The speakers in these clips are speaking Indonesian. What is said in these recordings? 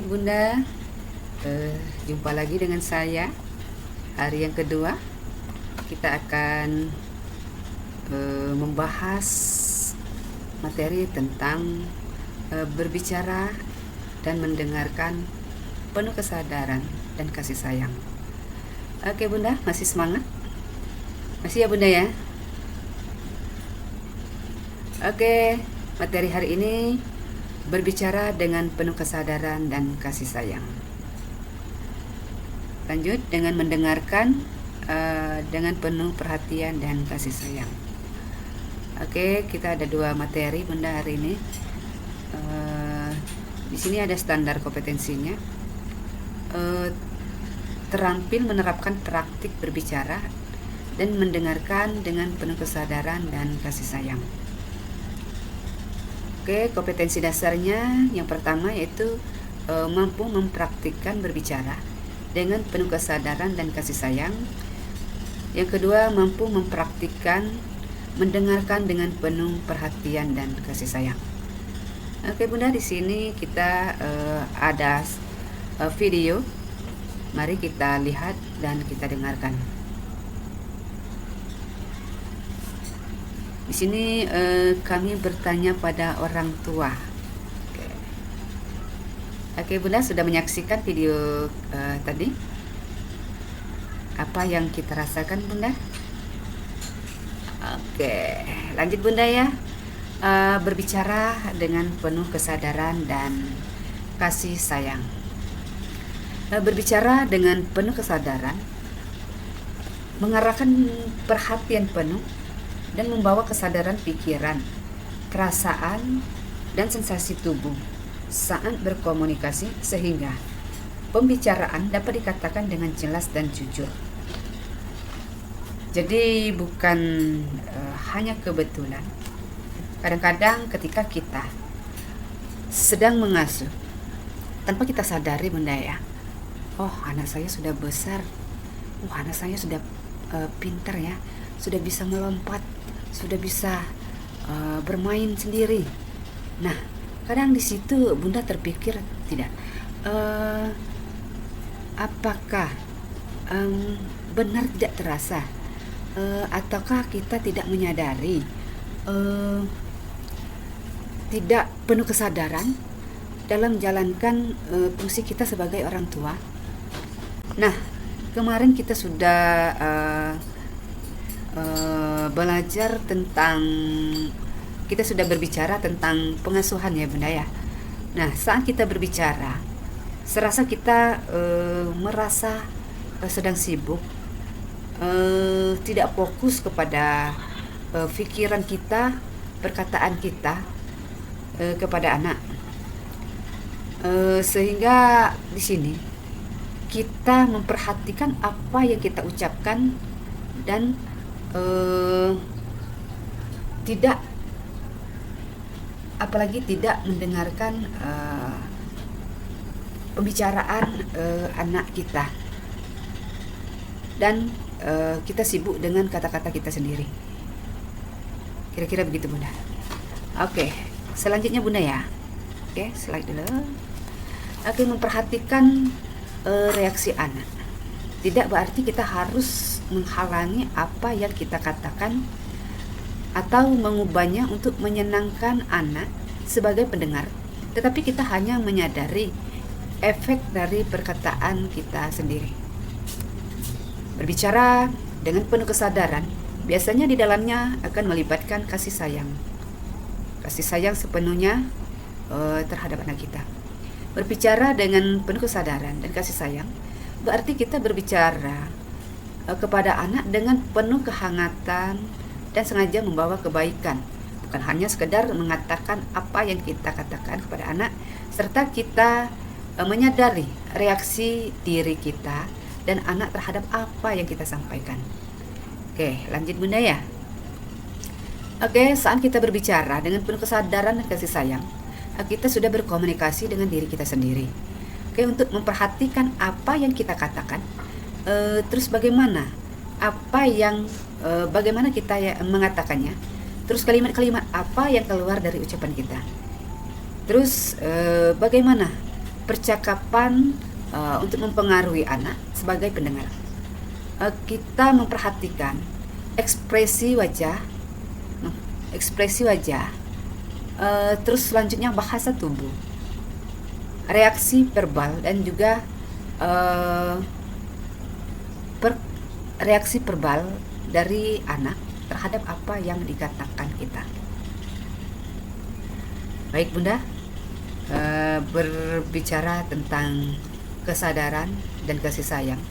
Bunda, jumpa lagi dengan saya. Hari yang kedua kita akan membahas materi tentang berbicara dan mendengarkan penuh kesadaran dan kasih sayang. Oke Bunda, masih semangat? Masih ya Bunda ya? Oke, materi hari ini berbicara dengan penuh kesadaran dan kasih sayang. Lanjut dengan mendengarkan dengan penuh perhatian dan kasih sayang. Oke, kita ada dua materi Bunda hari ini. Di sini ada standar kompetensinya. Terampil menerapkan praktik berbicara dan mendengarkan dengan penuh kesadaran dan kasih sayang. Oke, kompetensi dasarnya yang pertama yaitu mampu mempraktikkan berbicara dengan penuh kesadaran dan kasih sayang. Yang kedua, mampu mempraktikkan mendengarkan dengan penuh perhatian dan kasih sayang. Oke Bunda, di sini kita ada video. Mari kita lihat dan kita dengarkan. Di sini kami bertanya pada orang tua. Oke Bunda, sudah menyaksikan video tadi? Apa yang kita rasakan Bunda? Oke, lanjut Bunda ya. Berbicara dengan penuh kesadaran dan kasih sayang. Berbicara dengan penuh kesadaran, mengarahkan perhatian penuh dan membawa kesadaran pikiran, perasaan, dan sensasi tubuh saat berkomunikasi sehingga pembicaraan dapat dikatakan dengan jelas dan jujur. Jadi bukan hanya kebetulan. Kadang-kadang ketika kita sedang mengasuh, tanpa kita sadari Bunda ya, oh anak saya sudah besar, anak saya sudah pintar ya, sudah bisa melompat, sudah bisa bermain sendiri. Nah, kadang di situ Bunda terpikir tidak, apakah benar tidak terasa, ataukah kita tidak menyadari, tidak penuh kesadaran dalam menjalankan fungsi kita sebagai orang tua. Nah, kemarin kita sudah belajar tentang, kita sudah berbicara tentang pengasuhan ya Bunda ya. Nah, saat kita berbicara, serasa kita merasa sedang sibuk, tidak fokus kepada pikiran kita, perkataan kita kepada anak, sehingga di sini kita memperhatikan apa yang kita ucapkan dan tidak, apalagi tidak mendengarkan pembicaraan anak kita, dan kita sibuk dengan kata-kata kita sendiri. Kira-kira begitu Bunda. Oke, selanjutnya Bunda ya. Oke, slide dulu. Oke, memperhatikan reaksi anak. Tidak berarti kita harus menghalangi apa yang kita katakan atau mengubahnya untuk menyenangkan anak sebagai pendengar, tetapi kita hanya menyadari efek dari perkataan kita sendiri. Berbicara dengan penuh kesadaran biasanya di dalamnya akan melibatkan kasih sayang. Kasih sayang sepenuhnya terhadap anak kita. Berbicara dengan penuh kesadaran dan kasih sayang berarti kita berbicara kepada anak dengan penuh kehangatan dan sengaja membawa kebaikan, bukan hanya sekedar mengatakan apa yang kita katakan kepada anak, serta kita menyadari reaksi diri kita dan anak terhadap apa yang kita sampaikan. Oke, lanjut Bunda ya. Oke, saat kita berbicara dengan penuh kesadaran dan kasih sayang, kita sudah berkomunikasi dengan diri kita sendiri. Oke, untuk memperhatikan apa yang kita katakan, terus bagaimana bagaimana kita mengatakannya, terus kalimat-kalimat apa yang keluar dari ucapan kita, terus bagaimana percakapan untuk mempengaruhi anak sebagai pendengar. Kita memperhatikan ekspresi wajah, terus selanjutnya bahasa tubuh, reaksi verbal, dan juga reaksi verbal dari anak terhadap apa yang dikatakan kita. Baik Bunda, berbicara tentang kesadaran dan kasih sayang,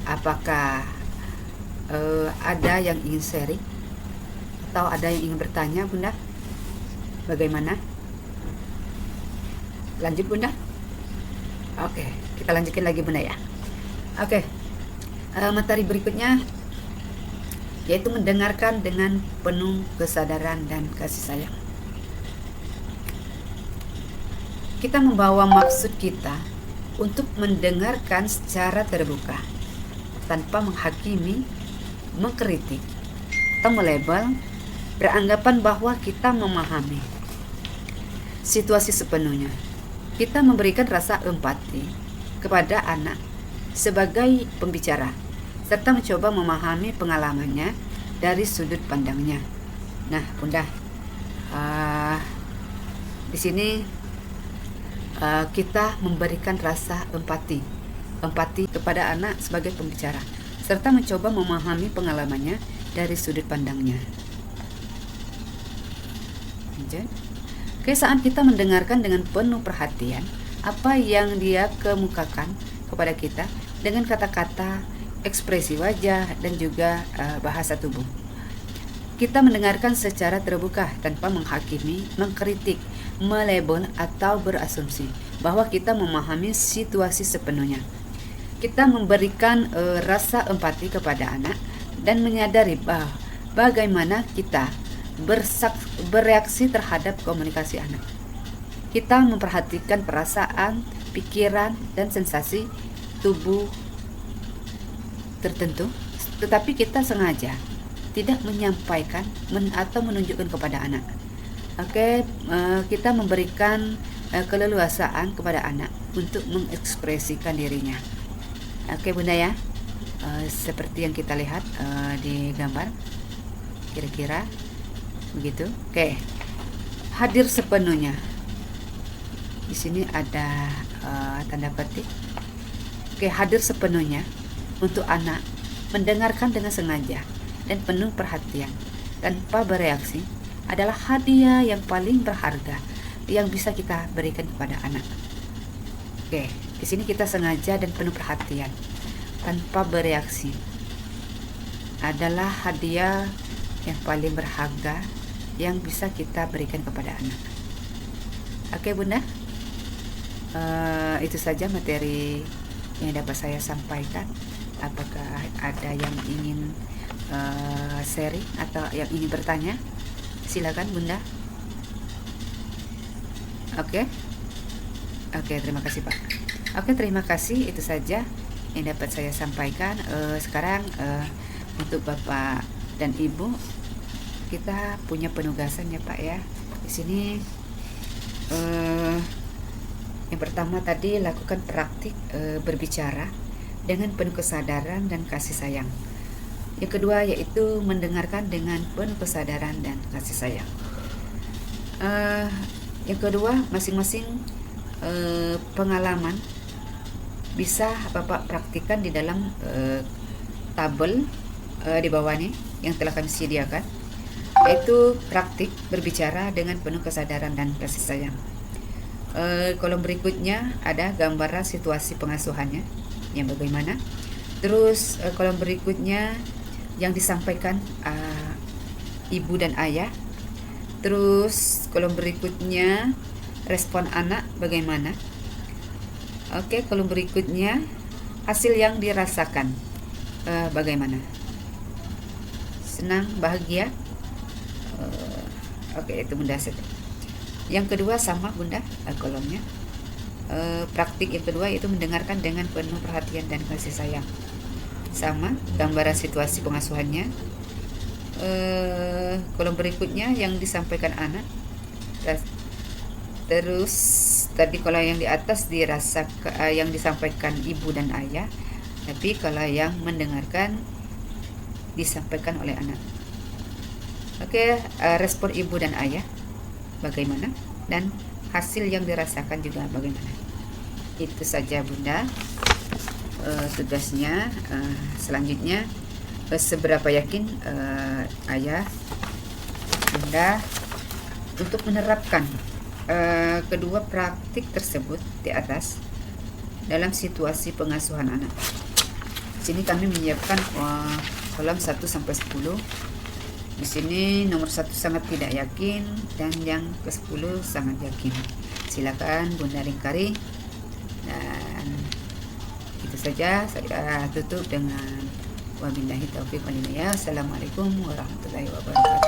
apakah ada yang ingin sharing atau ada yang ingin bertanya Bunda? Bagaimana? Lanjut Bunda? Oke, kita lanjutkan lagi Bunda ya. Oke, materi berikutnya yaitu mendengarkan dengan penuh kesadaran dan kasih sayang. Kita membawa maksud kita untuk mendengarkan secara terbuka, tanpa menghakimi, mengkritik, atau melabel, beranggapan bahwa kita memahami situasi sepenuhnya. Kita memberikan rasa empati kepada anak sebagai pembicara, serta mencoba memahami pengalamannya dari sudut pandangnya. Nah, Bunda, di sini kita memberikan rasa empati kepada anak sebagai pembicara, serta mencoba memahami pengalamannya dari sudut pandangnya. Oke, saat kita mendengarkan dengan penuh perhatian apa yang dia kemukakan kepada kita dengan kata-kata, ekspresi wajah, dan juga bahasa tubuh. Kita mendengarkan secara terbuka tanpa menghakimi, mengkritik, melabel, atau berasumsi bahwa kita memahami situasi sepenuhnya. Kita memberikan rasa empati kepada anak dan menyadari bagaimana kita bereaksi terhadap komunikasi anak. Kita memperhatikan perasaan, pikiran, dan sensasi tubuh tertentu, tetapi kita sengaja tidak menyampaikan atau menunjukkan kepada anak. Oke, kita memberikan keleluasaan kepada anak untuk mengekspresikan dirinya. Oke Bunda ya, seperti yang kita lihat di gambar, kira-kira begitu. Oke, hadir sepenuhnya. Di sini ada tanda petik. Oke, hadir sepenuhnya untuk anak, mendengarkan dengan sengaja dan penuh perhatian tanpa bereaksi adalah hadiah yang paling berharga yang bisa kita berikan kepada anak. Oke, di sini kita sengaja dan penuh perhatian tanpa bereaksi adalah hadiah yang paling berharga yang bisa kita berikan kepada anak. Oke Bunda, itu saja materi yang dapat saya sampaikan. Apakah ada yang ingin sharing atau yang ingin bertanya? Silakan Bunda. Oke, terima kasih Pak. Oke, terima kasih. Itu saja yang dapat saya sampaikan. Sekarang untuk Bapak dan Ibu, kita punya penugasan ya Pak ya. Di sini yang pertama tadi, lakukan praktik berbicara dengan penuh kesadaran dan kasih sayang. Yang kedua yaitu mendengarkan dengan penuh kesadaran dan kasih sayang. Yang kedua, masing-masing pengalaman bisa Bapak praktikkan di dalam tabel di bawah ini yang telah kami sediakan, yaitu praktik berbicara dengan penuh kesadaran dan kasih sayang. Kolom berikutnya ada gambaran situasi pengasuhannya yang bagaimana. Terus kolom berikutnya yang disampaikan ibu dan ayah. Terus kolom berikutnya respon anak bagaimana. Oke, kolom berikutnya hasil yang dirasakan bagaimana. Senang, bahagia. Oke, itu Bunda saja. Yang kedua sama Bunda kolomnya. Praktik yang kedua yaitu mendengarkan dengan penuh perhatian dan kasih sayang. Sama, gambaran situasi pengasuhannya. Kolom berikutnya yang disampaikan anak, Terus tadi kalau yang di atas yang disampaikan ibu dan ayah, tapi kalau yang mendengarkan disampaikan oleh anak. Oke, respon ibu dan ayah bagaimana, dan hasil yang dirasakan juga bagaimana. Itu saja Bunda tugasnya. Selanjutnya, seberapa yakin ayah Bunda untuk menerapkan kedua praktik tersebut di atas dalam situasi pengasuhan anak. Di sini kami menyiapkan kolom 1 sampai 10. Di sini nomor 1 sangat tidak yakin dan yang ke-10 sangat yakin. Silakan Bunda lingkari. Dan itu saja, saya tutup dengan wabillahi taufiq wal hidayah. Assalamualaikum warahmatullahi wabarakatuh.